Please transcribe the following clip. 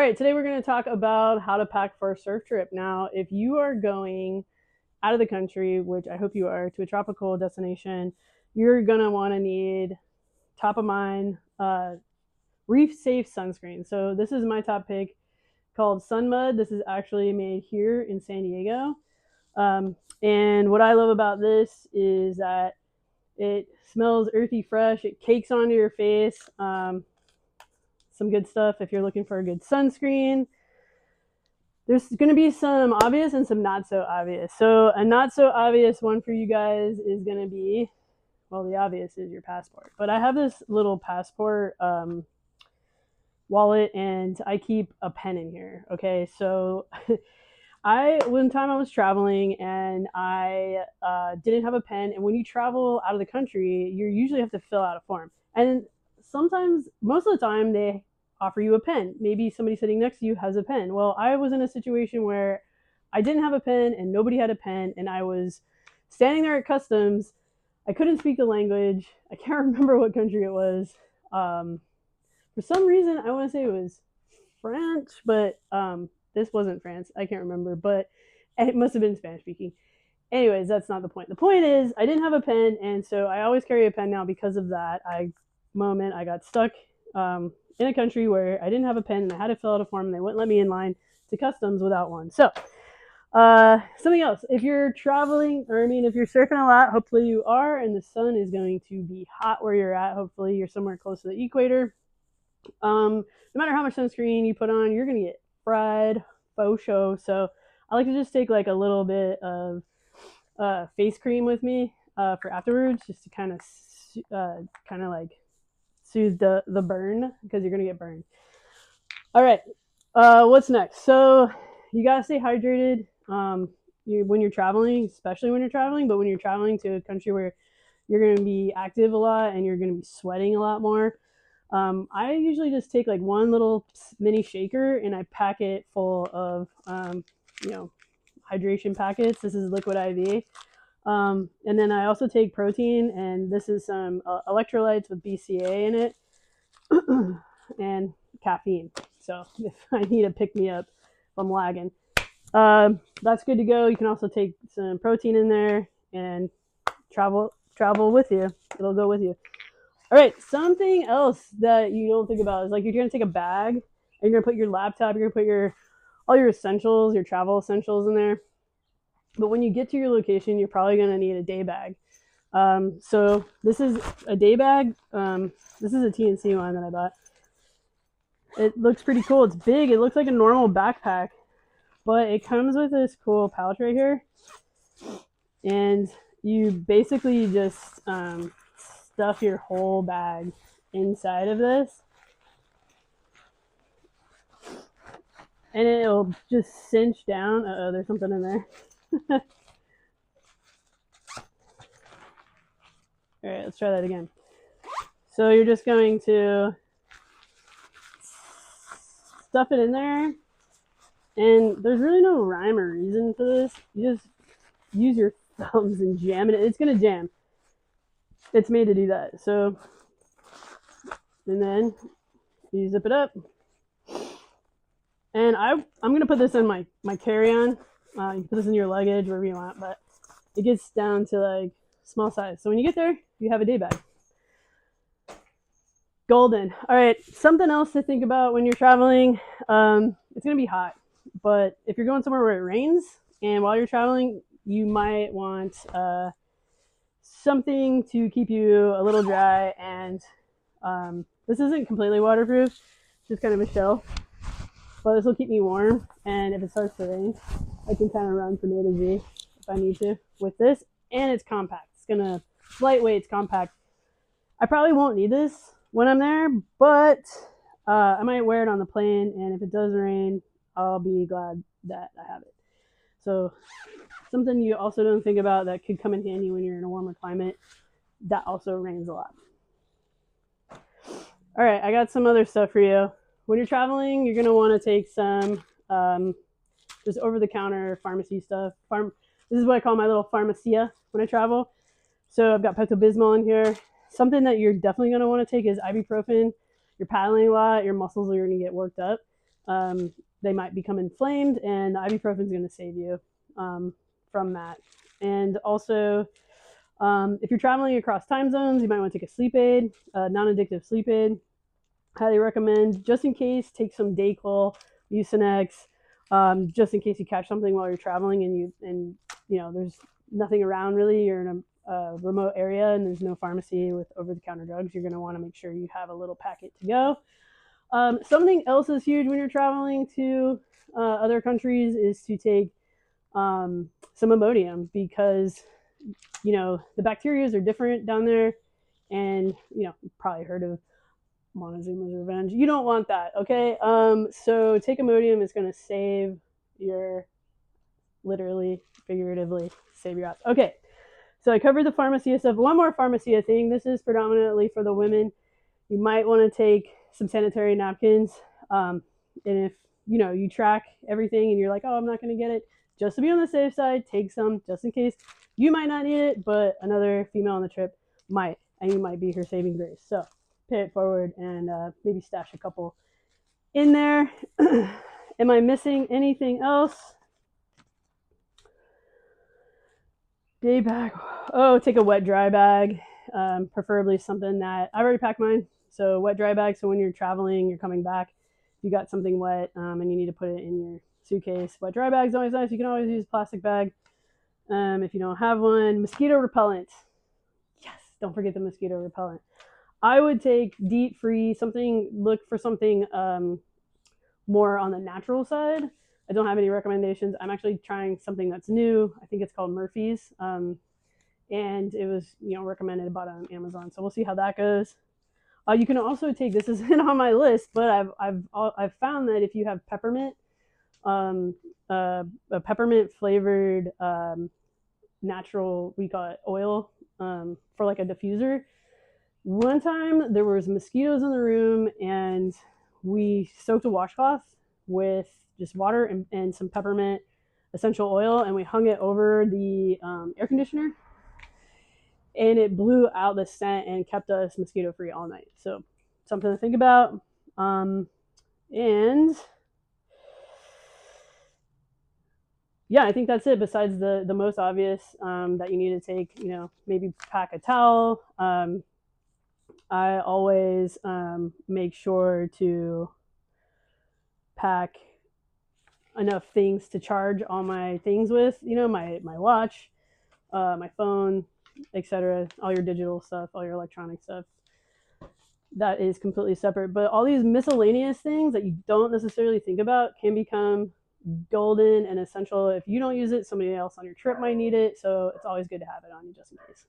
All right, today we're going to talk about how to pack for a surf trip. Now, if you are going out of the country, which I hope you are, to a tropical destination, you're going to want to need top of mind Reef-safe sunscreen. So this is my top pick called Sun Mud. This is actually made here in San Diego. And what I love about this is that it smells earthy fresh. It cakes onto your face. Some good stuff if you're looking for a good sunscreen. There's going to be some obvious and some not so obvious. So a not so obvious one for you guys is going to be, well, the obvious is your passport. But I have this little passport wallet, and I keep a pen in here. Okay, so one time I was traveling and I didn't have a pen. And when you travel out of the country, you usually have to fill out a form. And sometimes, most of the time, they offer you a pen. Maybe somebody sitting next to you has a pen. Well, I was in a situation where I didn't have a pen and nobody had a pen, and I was standing there at customs. I couldn't speak the language. I can't remember what country it was. For some reason, I want to say it was French, but this wasn't France. I can't remember, but it must have been Spanish speaking. Anyways, that's not the point. The point is, I didn't have a pen, and so I always carry a pen now because of that. I got stuck in a country where I didn't have a pen and I had to fill out a form, and they wouldn't let me in line to customs without one. So something else, if you're traveling, or if you're surfing a lot, hopefully you are, and the sun is going to be hot where you're at. Hopefully you're somewhere close to the equator. No matter how much sunscreen you put on, you're going to get fried faux show. So I like to just take like a little bit of face cream with me for afterwards, just to kind of like soothe the burn, because you're gonna get burned. All right, what's next? So you gotta stay hydrated when you're traveling, especially when you're traveling. But when you're traveling to a country where you're gonna be active a lot and you're gonna be sweating a lot more, I usually just take like one little mini shaker and I pack it full of hydration packets. This is liquid IV. And then I also take protein, and this is some electrolytes with BCA in it and caffeine. So if I need a pick me up if I'm lagging, that's good to go. You can also take some protein in there and travel with you. It'll go with you. All right, something else that you don't think about is, like, you're going to take a bag and you're going to put your laptop, you're going to put all your essentials, your travel essentials in there. But when you get to your location, you're probably going to need a day bag. So this is a day bag. This is a TNC one that I bought. It looks pretty cool. It's big. It looks like a normal backpack, but it comes with this cool pouch right here. And you basically just stuff your whole bag inside of this. And it'll just cinch down. Uh-oh, there's something in there. All right, let's try that again. So you're just going to stuff it in there, and there's really no rhyme or reason for this. You just use your thumbs and jam it. It's going to jam. It's made to do that. So, and then you zip it up. And I'm going to put this in my carry-on. You can put this in your luggage, wherever you want, but it gets down to like small size. So when you get there, you have a day bag. Golden. All right, something else to think about when you're traveling. It's going to be hot, but if you're going somewhere where it rains, and while you're traveling, you might want something to keep you a little dry. And this isn't completely waterproof, it's just kind of a shell. But this will keep me warm, and if it starts to rain, I can kind of run from A to Z if I need to with this. And it's compact. It's lightweight, it's compact. I probably won't need this when I'm there, but I might wear it on the plane, and if it does rain, I'll be glad that I have it. So something you also don't think about that could come in handy when you're in a warmer climate, that also rains a lot. All right, I got some other stuff for you. When you're traveling, you're going to want to take some just over-the-counter pharmacy stuff. This is what I call my little pharmacia when I travel. So I've got Pepto-Bismol in here. Something that you're definitely going to want to take is ibuprofen. You're paddling a lot, your muscles are going to get worked up. they might become inflamed, and ibuprofen is going to save you from that. And also, if you're traveling across time zones, you might want to take a sleep aid, non-addictive sleep aid. Highly recommend. Just in case, take some Dayquil, Mucinex, just in case you catch something while you're traveling and there's nothing around really. You're in a remote area and there's no pharmacy with over-the-counter drugs. You're going to want to make sure you have a little packet to go. Something else is huge when you're traveling to other countries is to take some Imodium, because the bacteria are different down there, and you've probably heard of Montezuma's Revenge. You don't want that, okay? So take Imodium. Is going to save your, literally, figuratively, save your ass. Okay, so I covered the pharmacia stuff. One more pharmacia thing. This is predominantly for the women. You might want to take some sanitary napkins. And if you track everything and you're like, oh, I'm not going to get it, just to be on the safe side, take some just in case. You might not need it, but another female on the trip might, and you might be her saving grace. So pay it forward and maybe stash a couple in there. Am I missing anything else? Day bag. Oh, take a wet dry bag, preferably something that I already packed mine. So wet dry bag. So when you're traveling, you're coming back, you got something wet and you need to put it in your suitcase. Wet dry bag's always nice. You can always use a plastic bag if you don't have one. Mosquito repellent. Yes, don't forget the mosquito repellent. I would take DEET free, look for something more on the natural side. I don't have any recommendations. I'm actually trying something that's new. I think it's called Murphy's. And it was, recommended, bought on Amazon. So we'll see how that goes. You can also take, this isn't on my list, but I've found that if you have peppermint, a peppermint flavored natural, we call it oil, for like a diffuser. One time there was mosquitoes in the room and we soaked a washcloth with just water and some peppermint essential oil, and we hung it over the air conditioner, and it blew out the scent and kept us mosquito free all night. So something to think about. And yeah, I think that's it. Besides the most obvious that you need to take, maybe pack a towel. I always make sure to pack enough things to charge all my things with, my watch, my phone, etc., all your digital stuff, all your electronic stuff. That is completely separate. But all these miscellaneous things that you don't necessarily think about can become golden and essential. If you don't use it, somebody else on your trip might need it. So it's always good to have it on you just in case.